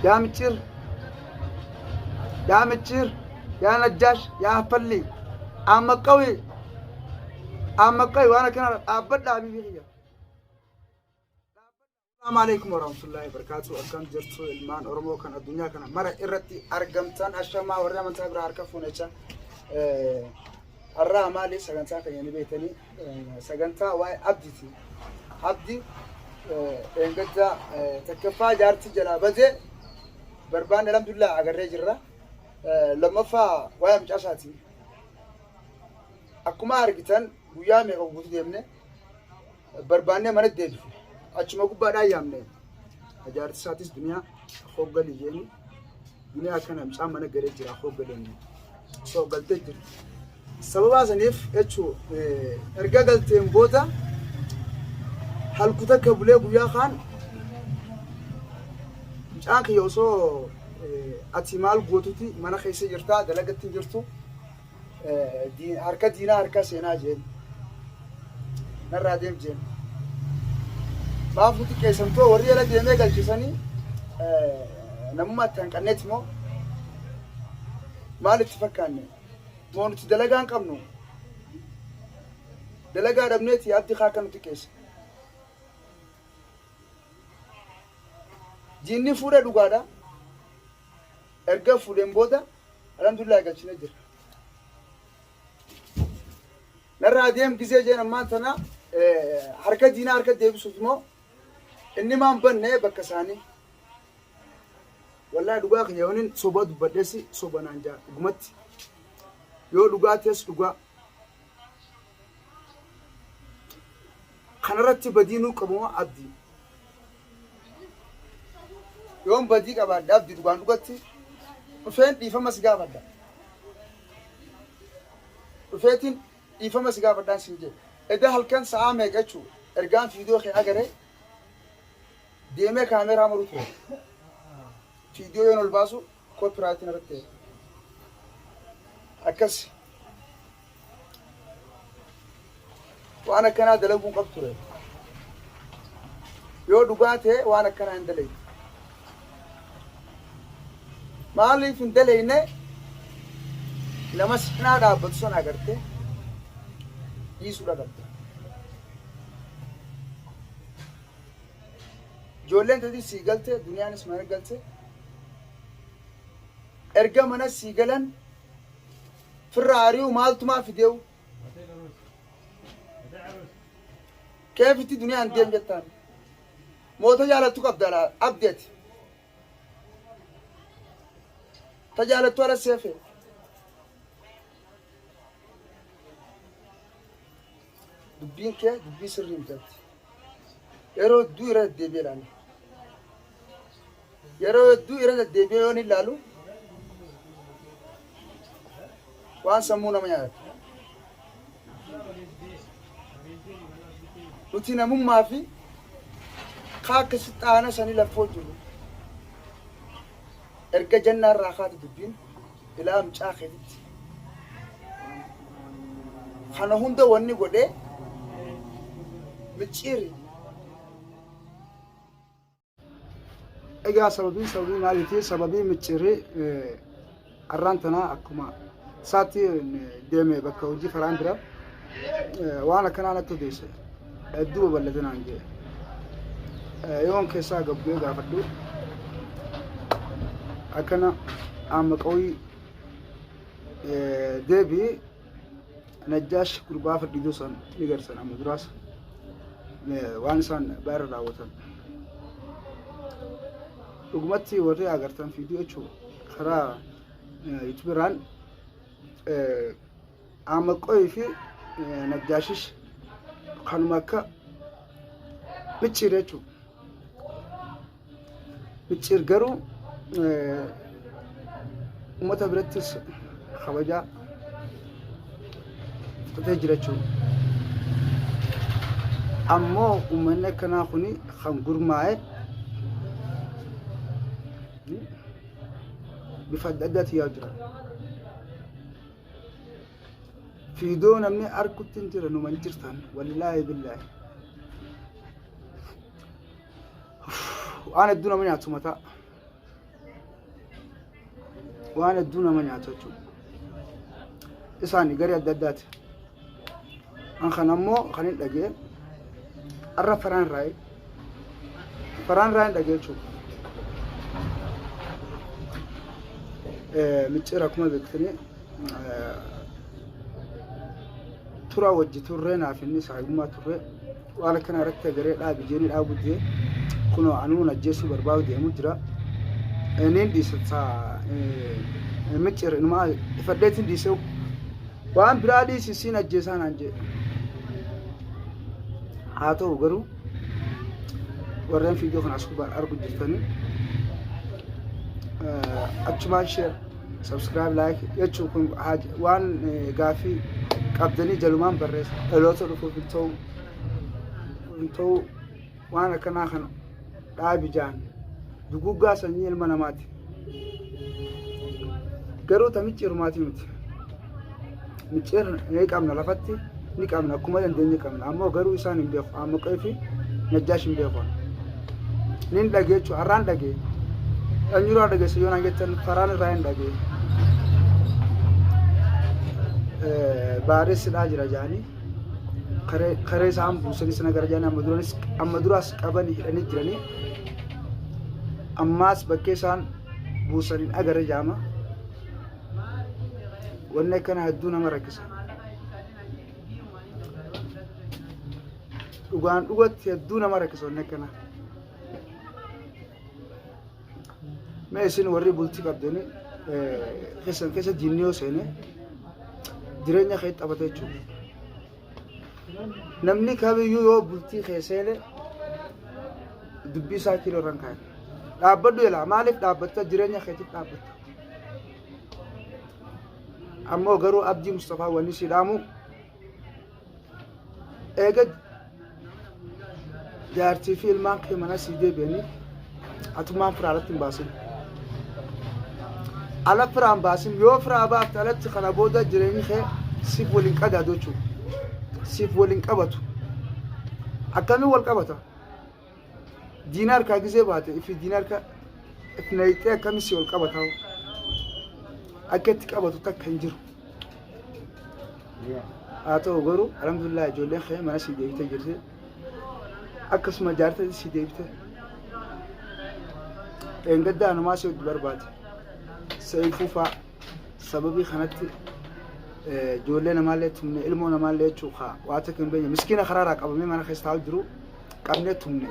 يا متشر يا متشر يا نجاش يا فلي أما قوي وأنا كنا أبدا حبيبي. السلام عليكم ورحمة الله وبركاته. أكن جرتو المان أرمو كان الدنيا كان مرة إرتي أرجمتان أشما ورنا من تبر أركفونه شا الرا مالي سجنتا كياني بيتني سجنتا واي عبدي إنجدا تكفى جارتي جلا بزه بربان الحمد لله أجر رجرة لما فا واي مش أشاتي أكما أرجتان ويا مي أقول ديمنه بربانه من الدين أشما كوبا يامنه جارتي ساتيس دنيا خوجة ليجيني دنيا كنا مش أمانة جريجرة خوجة ليني سو قلت سبب أزنيف إتشو إرجع قلتين بودا هل كنت قبله بيا خان مش أنك يوسو أتمال بوتوتي منا خيسة جرتا دلقت جرتو دين حركة دينا حركة سينا جين نراديم جين ما فوتي كيسمتو وريلا ديمه قلتساني نمما تنقنت مو ما نتفكرني مو نتدلقان قمنو دلقا ربنيتي أبدي خاكنو تكيس جيني فورا دوغادا ارغا فودن بودا الحمد لله قالشنا جر نرى ديم غزي جينا مانتنا حركه دينا حركه ديبسوتمو اني ما بنه بكساني والله دوغا خيونين صوبد بدسي صوبنانجا غمت يو دوغاتس دوغا خنرتي بدينو قبو عبدي يوم بدي كبار داب دي دوغان دوغتي وفين ديفما سيغا بدا وفيتين ديفما سيغا بدا سينجي اده هلكن سامه غچو ارغان فيديو خي اگره ديمه كاميرا مروتو فيديو ينول باسو كوبرايت نرته اكس وانا كان دلبون قبطره يو دوغاته وانا كان اندلي مالي فندلينه لما سنا دابت سنا کرتے یہ سورا کرتے جولن تدی سیگل تے دنیا نے سمر گل سے ارگا منا سیگلن فراريو مالتما فيديو كيف تي دنيا انديم جتان موتا جالتو قبدالا ابديت تجعلت ولا سيفه دبين كه دبي سرين جت يرو دويرة دبيران يرو دويرة دبيراني لالو وان سمونا مياه روتينا مم ما في خاك ستانا سني لفوجلو ارجع جنة راخات دبين إلى أم شاخدت خنا هم ده وني قده متشيري إجا سببي نالتي سببي متشيري أرانتنا أكما ساتي ديمي بكوجي فراندرا وانا كان أنا تديس الدوب بلدنا عندي يوم كيسا قبل قافدو أكنا عم قوي دبي نجاش كربا في الدوسان يجرسن عم دراسة وانسان بارد عوتن حكومتي وري أجرتن فيديو شو خرا يتبران عم قوي في نجاشش خنمكة بتشيرتشو بتشيرجرو ومتى برتس خواجة تجرتشو أمو ومنك كنا خوني خنقر معي بفددت ياجرا في دون مني أركض تنتر إنه من جرتان والله بالله وأنا الدنيا مني أتومتا waan hedduu nama nyaata jechuudha. Isaanii garee adda addaati. An kan ammoo kan hin dhagee arra faraan raayee hin dhagee jechuudha. Micciira akkuma beektanii tura wajji turree naaf inni saayummaa turree waan akkana irratti garee dhaabi jeenii dhaabu jee kunoo anuun ajjeesuu barbaadu deemu jira. Niin dhiisataa micciira inumaa ifadheetiin dhiisee waan biraa dhiisisiin ajjeesaa naan jee. Haa ta'u garuu warreen fiidiyoo kana as gubbaan argu jirtanii achumaan share subscribe like jechuun kun waan gaafii qabdanii jalumaan barreessa dhaloota dhufuuf hin ta'u waan akkanaa kana dhaabi jaan duguggaa sanyii ilma namaati. Garuu ta micciirumaatii miti. Micciir ni qabna lafatti ni qabna akkuma dandeenye qabna ammoo garuu isaan hin beeku amma qofi najjaash hin beeku. Nin dhagee jechuun har'aan dhagee anyuraa dhageessa yoonaan jettan faraan irraa hin dhagee. Baaressidhaa jira jaanii karee isaan buusanis nagara jaanii amma duraas qabanii hidhanii jiranii ammaas bakkee isaan buusaniin agarra jaama. Wanni akkana hedduu nama rakkisa. Dhugaan dhugatti hedduu nama rakkisa wanni akkana. Mee isin warri bultii qabdanii keessa jinniyoo seenee jireenya kee taphatee jechuudha. Namni kamiyyuu yoo bultii keesseele dubbii isaa kiiloo irraan kaa'e. Dhaabbadhu jedha maaliif dhaabbatta jireenya keetiif dhaabbatta. Ammoo garuu Abdii Mustafaa wanni si dhaamu eega jaartii fi ilmaan kee mana sii deebi'anii atumaan firaa alatti hin baasin. Ala firaan baasin yoo firaa baafte alatti kana booda jireenyi kee siif waliin qadaadu jechuudha. Siif waliin qabatu. Akkamiin wal qabata? Diinaar kaa gisee baate ifi diinaar kaa ifnayitee akkamiin si wal qabata? Akka itti qabatu takka hin jiru. Haa ta'u garuu alhamdulillah ijoolleen kee mana sii deebitee jirti. Akkasuma jaartii sii deebitee. Eengaddaa namaa si wajji barbaade. Saayifuu fa'a sababii kanatti ijoollee namaallee tumne ilmoo namaallee jechuudha waa takka hin beekne miskiina karaaraa qabamee mana keessa taa'u jiru qabnee tumne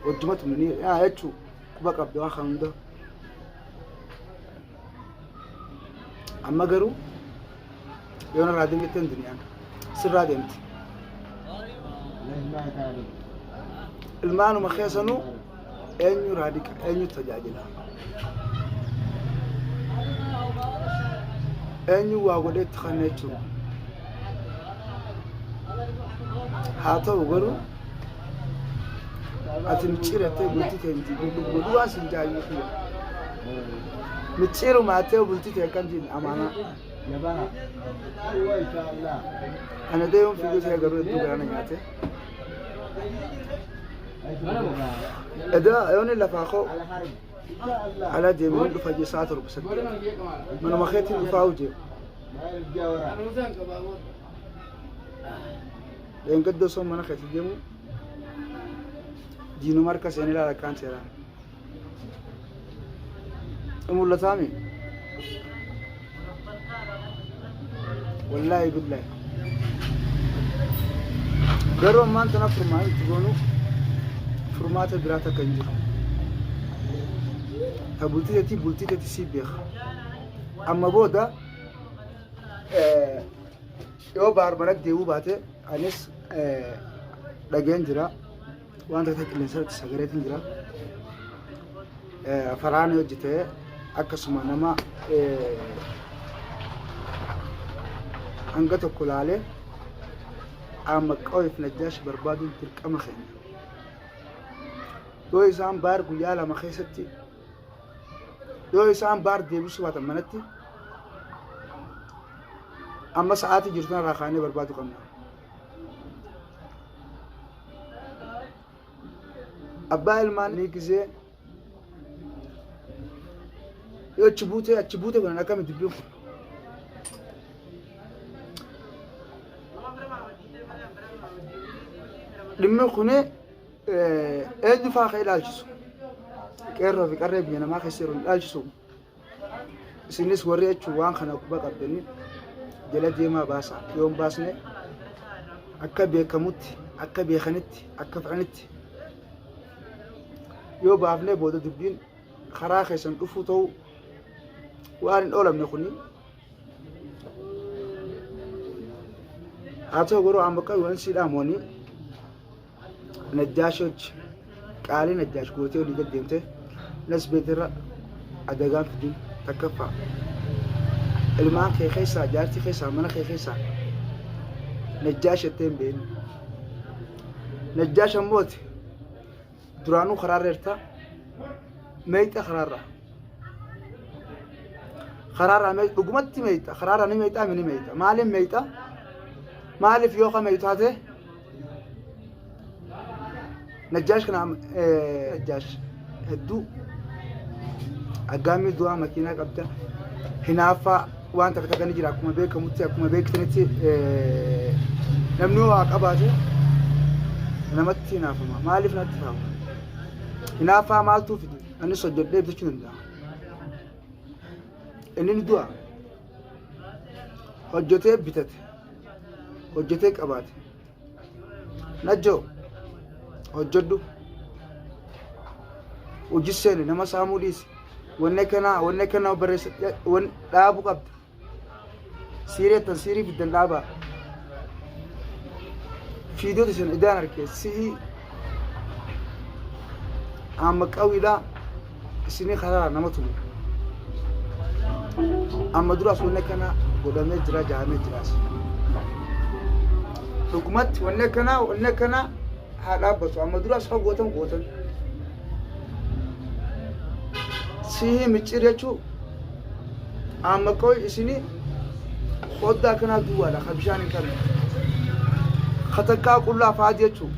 wajjuma tumne jechuudha quba qabde waan kan hunda. Amma garuu yoo narraa deemtetti duniyaan sirraa deemti. Ilmaanuma keessanuu eenyu raadiqa eenyu tajaajila. Eenyu waa godhee itti kanneen jechuudha. Haa ta'u garuu ati micciirattee bultii ta'e miti godhuu waan siin jaallatu. Micciiru maatee bultii ta'e kan jiin amaanaa. Ana deemuun fiiguu ta'e garuu hedduu garaana nyaate. Edaa yoonni lafaa koo ala deemuun dhufa jesaa torba saddeet. Manuma keetiin dhufaa hojii. Eengaddoo osoo mana keetiin deemu diinuma harka seenee ilaala akkaan seeraan. Mul'ataami. Wallaahi billaahi. Garuu ammaan tana furmaata itti goonu furmaata biraa takka hin jiru. Ta bultii teetii sii beeka. Amma booda yoo baarbara deemuu baate anis dhageen jira waan ta'eef qilleensa irratti sagareetiin jira. Faraan hojjetee akkasuma nama hanga tokko laalee amma qawweef najjaash barbaaduun dirqama keenya. Yoo isaan baar guyyaa lama keessatti yoo isaan baar deebisuu baatan manatti amma sa'aatii jirtu irraa kaanee barbaadu qabna. Abbaa ilmaan ni gisee yoo achi buute kun akkamitti dubbiin kun dhimmi kun eenyu fa'aa kan ilaalchisu qeerroo fi qarree biyya namaa keessa yeroo ilaalchisu isinis warri jechuun waan kana quba qabdanii jala deemaa baasa yoo hin baasne akka beekamutti akka beekanitti akka fa'anitti yoo baafnee booda dubbiin karaa keessan dhufuu ta'uu waan hin oolamne kuni haa ta'u garuu amma qabu waan siidhaamoonii najjaashochi qaalii najjaash gootee olii gad deemte nas beetirra adagaan fidin takkaffaa ilmaan kee keessaa jaartii keessaa mana kee keessaa najjaash jettee hin beekne najjaash ammooti duraanuu karaarra jirta meeyxa karaarra dhugumatti meeyxa karaarra ni meeyxa mini meeyxa maaliif meeyxa maaliif yoo ka meeyxaate najjaash kana najjaash hedduu aggaamii du'aa makiinaa qabda hinaaffaa waan takka takka ni jira akkuma beekamutti akkuma beektanitti namni waa qabaate namatti hinaafama maaliif natti taa'u hinaaffaa maaltu fidi anis hojjedhee ibsachuu danda'a inni ni du'a hojjetee bitate hojjetee qabaate najjoo hojjedhu hojjisseeni nama saamuu dhiisi wanne kana barreessa wan dhaabu qabda siireettan siirii fiddan dhaabaa fiidiyoota isin idaan arkee si'ii amma qawiidhaa isinii karaa nama tumu amma duraas wanne kana godhamee jira jahamee jiraas dhugumatti wanne kana haa dhaabbatu amma duraas haa gootan sihii miccir jechuu amma qawi isinii hoddaa kanaa duwwaadha ka bishaan hin qabne ka takkaa qullaa fa'aa jechuu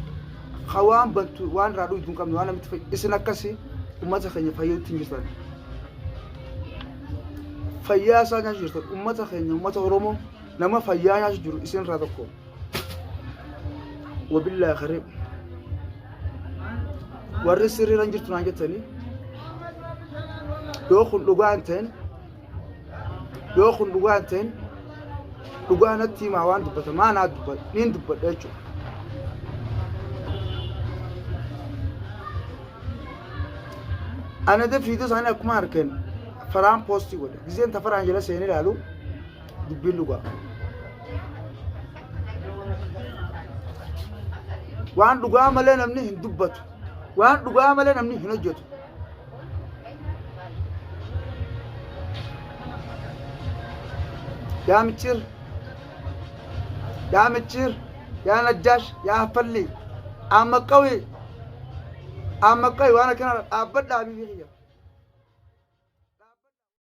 ka waan bantu waan irraa dhugdu hin qabne waan namitti isin akkasii ummata keenya fayyuutti hin jirtan fayyaa isaa nyaachu jirtan ummata keenya ummata oromoo nama fayyaa nyaachu jiru isin irraa tokko wabillaa kariib warri sirriiran jirtu naan jettanii yoo kun dhugaa hin ta'in dhugaa natti himaa waan dubbata maanaa dubbata niin dubbadha jechuudha ana da fiidiyoo isaanii akkuma argeen faraan poostii godhe gizeen ta faraan jala seenee ilaalu dubbiin dhugaa waan dhugaa malee namni hin dubbatu waan dhugaa malee namni hin hojjetu yaa michir yaa najjaash yaa falli amma qawi waan kana dhaabbadhaa bibii